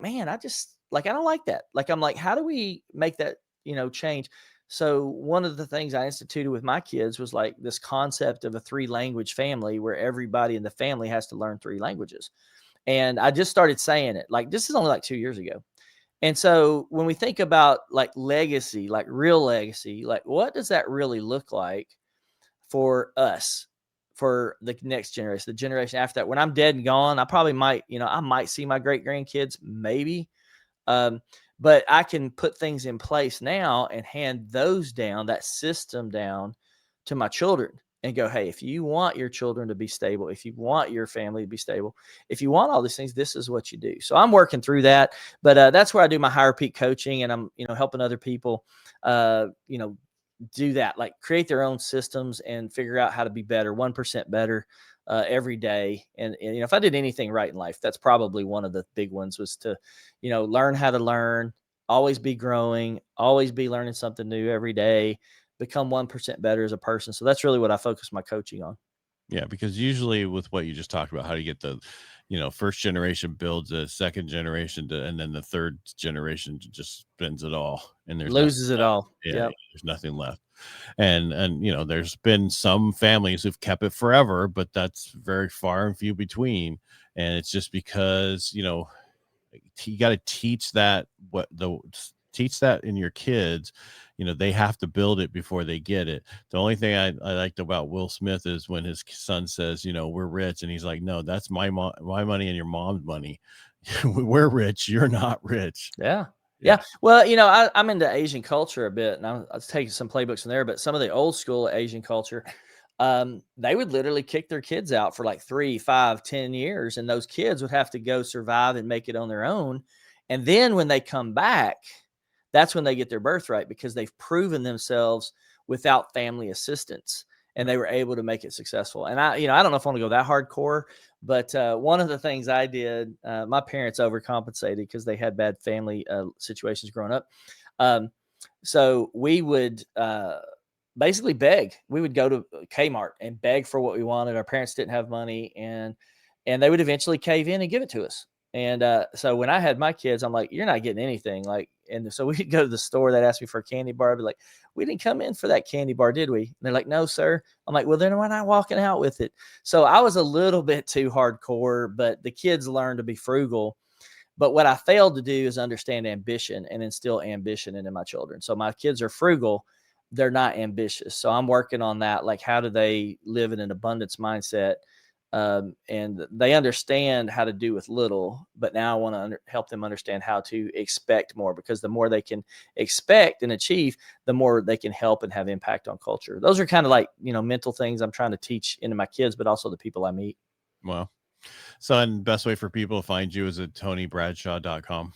man, I just like, I don't like that. Like, I'm like, how do we make that, change? So one of the things I instituted with my kids was like this concept of a 3-language family where everybody in the family has to learn 3 languages. And I just started saying it, like, this is only like 2 years ago. And so when we think about like legacy, like real legacy, like what does that really look like for us, for the next generation, the generation after that? When I'm dead and gone, I probably might, I might see my great grandkids, maybe. Um, but I can put things in place now and hand those down, that system down to my children and go, hey, if you want your children to be stable, if you want your family to be stable, if you want all these things, this is what you do. So I'm working through that, but that's where I do my higher peak coaching, and I'm, helping other people, do that, like create their own systems and figure out how to be better, 1% better every day. And, if I did anything right in life, that's probably one of the big ones, was to, learn how to learn, always be growing, always be learning something new every day, become 1% better as a person. So that's really what I focus my coaching on. Yeah, because usually with what you just talked about, how do you get the, first generation builds a second generation and then the third generation just spends it all, and there's nothing Loses it left. all. Yeah, Yep. there's nothing left. And there's been some families who've kept it forever, but that's very far and few between. And it's just because, you got to teach that in your kids. They have to build it before they get it. The only thing I liked about Will Smith is when his son says, we're rich, and he's like, no, that's my money and your mom's money. We're rich, you're not rich. Yeah. Well, I'm into Asian culture a bit, and I was taking some playbooks from there, but some of the old school Asian culture, they would literally kick their kids out for like 3, 5, 10 years. And those kids would have to go survive and make it on their own. And then when they come back, that's when they get their birthright, because they've proven themselves without family assistance, and they were able to make it successful. And I don't know if I want to go that hardcore, but one of the things I did, my parents overcompensated because they had bad family situations growing up. So we would basically beg. We would go to Kmart and beg for what we wanted. Our parents didn't have money, and they would eventually cave in and give it to us. And so when I had my kids, I'm like, you're not getting anything. Like, and so we'd go to the store. They'd ask me for a candy bar. I'd be like, we didn't come in for that candy bar, did we? And they're like, no, sir. I'm like, well, then we're not walking out with it. So I was a little bit too hardcore, but the kids learned to be frugal. But what I failed to do is understand ambition and instill ambition into my children. So my kids are frugal. They're not ambitious. So I'm working on that. Like, how do they live in an abundance mindset? And they understand how to do with little, but now I want to help them understand how to expect more, because the more they can expect and achieve, the more they can help and have impact on culture. Those are kind of like, mental things I'm trying to teach into my kids, but also the people I meet. Well, so, and best way for people to find you is at TonyBradshaw.com.